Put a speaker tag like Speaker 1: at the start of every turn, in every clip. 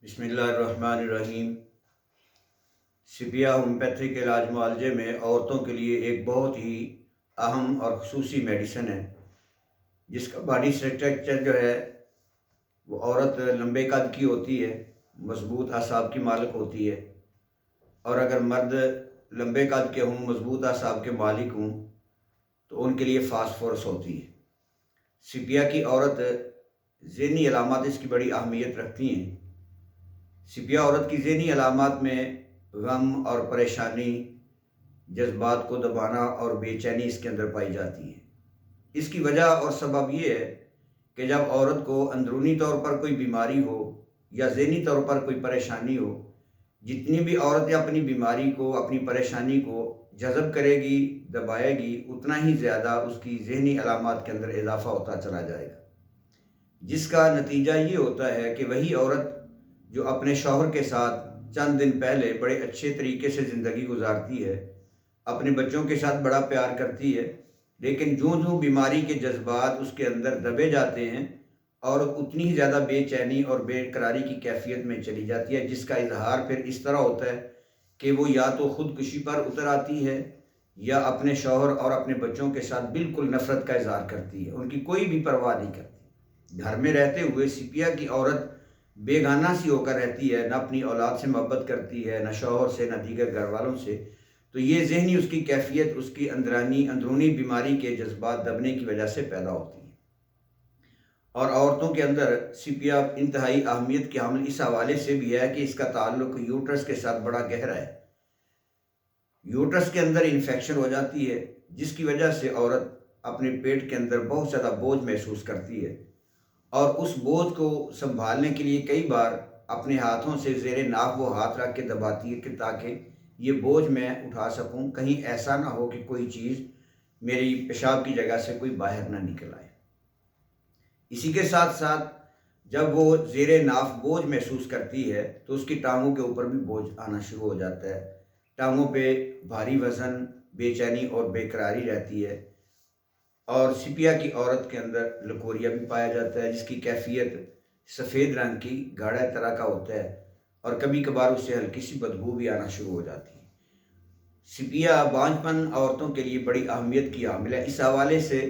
Speaker 1: بسم اللہ الرحمن الرحیم۔ سپیا ہومیوپیتھک علاج معالجے میں عورتوں کے لیے ایک بہت ہی اہم اور خصوصی میڈیسن ہے، جس کا باڈی اسٹرکچر جو ہے وہ عورت لمبے قد کی ہوتی ہے، مضبوط اعصاب کی مالک ہوتی ہے، اور اگر مرد لمبے قد کے ہوں، مضبوط اعصاب کے مالک ہوں تو ان کے لیے فاسفورس ہوتی ہے۔ سپیا کی عورت ذہنی علامات اس کی بڑی اہمیت رکھتی ہیں۔ سپیا عورت کی ذہنی علامات میں غم اور پریشانی، جذبات کو دبانا اور بے چینی اس کے اندر پائی جاتی ہے۔ اس کی وجہ اور سبب یہ ہے کہ جب عورت کو اندرونی طور پر کوئی بیماری ہو یا ذہنی طور پر کوئی پریشانی ہو، جتنی بھی عورتیں اپنی بیماری کو، اپنی پریشانی کو جذب کرے گی، دبائے گی، اتنا ہی زیادہ اس کی ذہنی علامات کے اندر اضافہ ہوتا چلا جائے گا، جس کا نتیجہ یہ ہوتا ہے کہ وہی عورت جو اپنے شوہر کے ساتھ چند دن پہلے بڑے اچھے طریقے سے زندگی گزارتی ہے، اپنے بچوں کے ساتھ بڑا پیار کرتی ہے، لیکن جوں بیماری کے جذبات اس کے اندر دبے جاتے ہیں اور اتنی ہی زیادہ بے چینی اور بے قراری کی کیفیت میں چلی جاتی ہے، جس کا اظہار پھر اس طرح ہوتا ہے کہ وہ یا تو خودکشی پر اتر آتی ہے یا اپنے شوہر اور اپنے بچوں کے ساتھ بالکل نفرت کا اظہار کرتی ہے، ان کی کوئی بھی پرواہ نہیں کرتی۔ گھر میں رہتے ہوئے سپیا کی عورت بیگانہ سی ہو کر رہتی ہے، نہ اپنی اولاد سے محبت کرتی ہے، نہ شوہر سے، نہ دیگر گھر والوں سے۔ تو یہ ذہنی اس کی کیفیت اس کی اندرونی بیماری کے جذبات دبنے کی وجہ سے پیدا ہوتی ہے۔ اور عورتوں کے اندر سپیا انتہائی اہمیت کی حامل اس حوالے سے بھی ہے کہ اس کا تعلق یوٹرس کے ساتھ بڑا گہرا ہے۔ یوٹرس کے اندر انفیکشن ہو جاتی ہے، جس کی وجہ سے عورت اپنے پیٹ کے اندر بہت زیادہ بوجھ محسوس کرتی ہے، اور اس بوجھ کو سنبھالنے کے لیے کئی بار اپنے ہاتھوں سے زیر ناف وہ ہاتھ رکھ کے دباتی ہے کہ تاکہ یہ بوجھ میں اٹھا سکوں، کہیں ایسا نہ ہو کہ کوئی چیز میری پیشاب کی جگہ سے کوئی باہر نہ نکل آئے۔ اسی کے ساتھ ساتھ جب وہ زیر ناف بوجھ محسوس کرتی ہے تو اس کی ٹانگوں کے اوپر بھی بوجھ آنا شروع ہو جاتا ہے، ٹانگوں پہ بھاری وزن، بے چینی اور بے قراری رہتی ہے، اور سپیا کی عورت کے اندر لکوریا بھی پایا جاتا ہے، جس کی کیفیت سفید رنگ کی گاڑھا طرح کا ہوتا ہے، اور کبھی کبھار اس سے ہلکی سی بدبو بھی آنا شروع ہو جاتی ہے۔ سپیا بانجھپن عورتوں کے لیے بڑی اہمیت کی حامل ہے، اس حوالے سے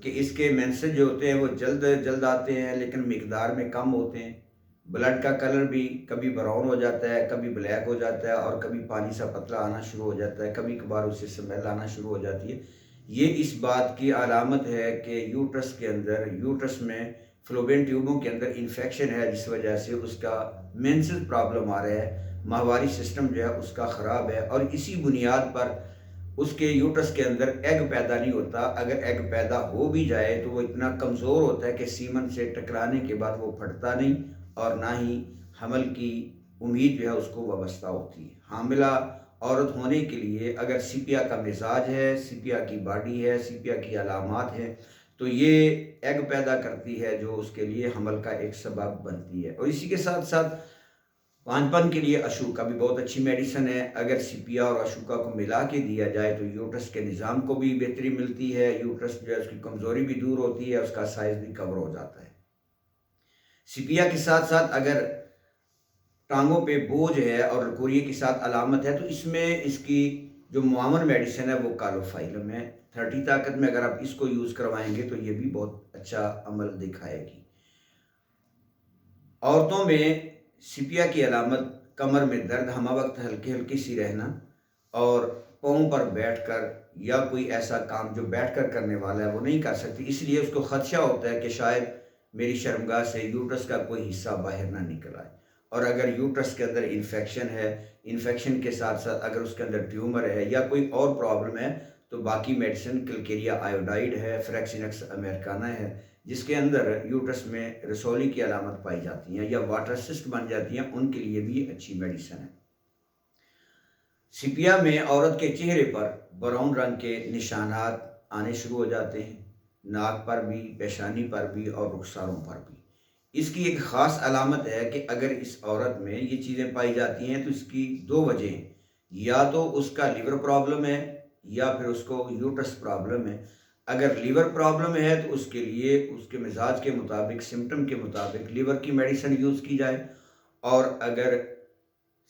Speaker 1: کہ اس کے مینسز جو ہوتے ہیں وہ جلد آتے ہیں لیکن مقدار میں کم ہوتے ہیں۔ بلڈ کا کلر بھی کبھی براؤن ہو جاتا ہے، کبھی بلیک ہو جاتا ہے، اور کبھی پانی سا پتلا آنا شروع ہو جاتا ہے، کبھی کبھار اسے سمیل آنا شروع ہو جاتی ہے۔ یہ اس بات کی علامت ہے کہ یوٹرس میں فلوپین ٹیوبوں کے اندر انفیکشن ہے، جس وجہ سے اس کا مینسز پرابلم آ رہا ہے، ماہواری سسٹم جو ہے اس کا خراب ہے، اور اسی بنیاد پر اس کے یوٹرس کے اندر ایگ پیدا نہیں ہوتا۔ اگر ایگ پیدا ہو بھی جائے تو وہ اتنا کمزور ہوتا ہے کہ سیمن سے ٹکرانے کے بعد وہ پھٹتا نہیں، اور نہ ہی حمل کی امید جو ہے اس کو وابستہ ہوتی ہے۔ حاملہ عورت ہونے کے لیے اگر سپیا کا مزاج ہے، سپیا کی باڈی ہے، سپیا کی علامات ہیں، تو یہ ایگ پیدا کرتی ہے جو اس کے لیے حمل کا ایک سبب بنتی ہے۔ اور اسی کے ساتھ ساتھ پانچپن کے لیے اشوکا بھی بہت اچھی میڈیسن ہے۔ اگر سپیا اور اشوکا کو ملا کے دیا جائے تو یوٹرس کے نظام کو بھی بہتری ملتی ہے، یوٹرس جو ہے اس کی کمزوری بھی دور ہوتی ہے، اس کا سائز بھی کور ہو جاتا ہے۔ سپیا کے ساتھ ساتھ اگر ٹانگوں پہ بوجھ ہے اور لکوریے کے ساتھ علامت ہے تو اس میں اس کی جو معاون میڈیسن ہے وہ کالوفائلم ہے۔ 30 طاقت میں اگر آپ اس کو یوز کروائیں گے تو یہ بھی بہت اچھا عمل دکھائے گی۔ عورتوں میں سپیا کی علامت کمر میں درد، ہمہ وقت ہلکی سی رہنا، اور پاؤں پر بیٹھ کر یا کوئی ایسا کام جو بیٹھ کر کرنے والا ہے وہ نہیں کر سکتی، اس لیے اس کو خدشہ ہوتا ہے کہ شاید میری شرمگاہ سے یوٹرس کا کوئی حصہ باہر نہ نکل آئے۔ اور اگر یوٹرس کے اندر انفیکشن ہے، انفیکشن کے ساتھ ساتھ اگر اس کے اندر ٹیومر ہے یا کوئی اور پرابلم ہے تو باقی میڈیسن کلکیریا آیوڈائڈ ہے، فریکسینکس امریکانہ ہے، جس کے اندر یوٹرس میں رسولی کی علامت پائی جاتی ہیں یا واٹر سسٹ بن جاتی ہیں، ان کے لیے بھی اچھی میڈیسن ہے۔ سپیا میں عورت کے چہرے پر براؤن رنگ کے نشانات آنے شروع ہو جاتے ہیں، ناک پر بھی، پیشانی پر بھی اور رخساروں پر بھی۔ اس کی ایک خاص علامت ہے کہ اگر اس عورت میں یہ چیزیں پائی جاتی ہیں تو اس کی دو وجہ ہیں، یا تو اس کا لیور پرابلم ہے یا پھر اس کو یوٹرس پرابلم ہے۔ اگر لیور پرابلم ہے تو اس کے لیے اس کے مزاج کے مطابق، سمٹم کے مطابق لیور کی میڈیسن یوز کی جائے، اور اگر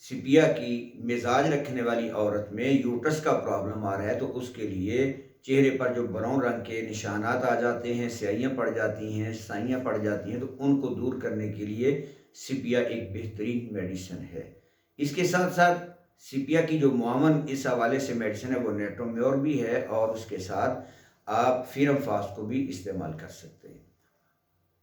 Speaker 1: سپیا کی مزاج رکھنے والی عورت میں یوٹرس کا پرابلم آ رہا ہے تو اس کے لیے چہرے پر جو براؤن رنگ کے نشانات آ جاتے ہیں، سیاہیاں پڑ جاتی ہیں، سائیاں پڑ جاتی ہیں، تو ان کو دور کرنے کے لیے سپیا ایک بہترین میڈیسن ہے۔ اس کے ساتھ ساتھ سپیا کی جو معاون اس حوالے سے میڈیسن ہے وہ نیٹرومیور بھی ہے، اور اس کے ساتھ آپ فیرم فاسٹ کو بھی استعمال کر سکتے ہیں۔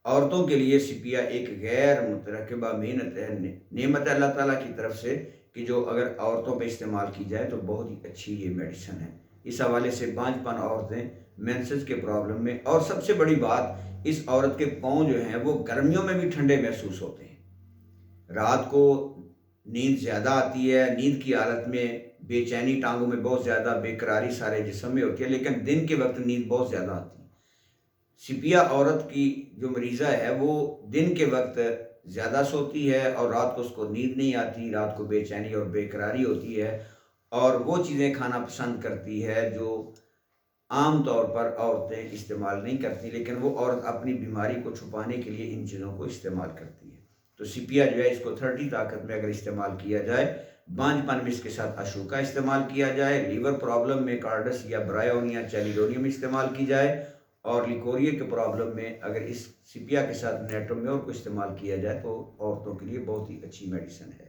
Speaker 1: عورتوں کے لیے سپیا ایک غیر مترکبہ محنت ہے، نعمت اللہ تعالیٰ کی طرف سے، کہ جو اگر عورتوں پہ استعمال کی جائے تو بہت ہی اچھی یہ میڈیسن ہے۔ اس حوالے سے بانجھ پن عورتیں مینسز کے پرابلم میں، اور سب سے بڑی بات، اس عورت کے پاؤں جو ہیں وہ گرمیوں میں بھی ٹھنڈے محسوس ہوتے ہیں۔ رات کو نیند زیادہ آتی ہے، نیند کی حالت میں بے چینی ٹانگوں میں بہت زیادہ، بے قراری سارے جسم میں ہوتی ہے، لیکن دن کے وقت نیند بہت زیادہ آتی ہے۔ سپیا عورت کی جو مریضہ ہے وہ دن کے وقت زیادہ سوتی ہے اور رات کو اس کو نیند نہیں آتی، رات کو بے چینی اور بے قراری ہوتی ہے، اور وہ چیزیں کھانا پسند کرتی ہے جو عام طور پر عورتیں استعمال نہیں کرتی، لیکن وہ عورت اپنی بیماری کو چھپانے کے لیے ان چیزوں کو استعمال کرتی ہے۔ تو سپیا جو ہے اس کو 30 طاقت میں اگر استعمال کیا جائے، بانجھ پن میں اس کے ساتھ اشوکا استعمال کیا جائے، لیور پرابلم میں کارڈس یا برایونیا چیلیڈونیم استعمال کی جائے، اور لیکوریا کے پرابلم میں اگر اس سپیا کے ساتھ نیٹرومیور کو استعمال کیا جائے تو عورتوں کے لیے بہت ہی اچھی میڈیسن ہے۔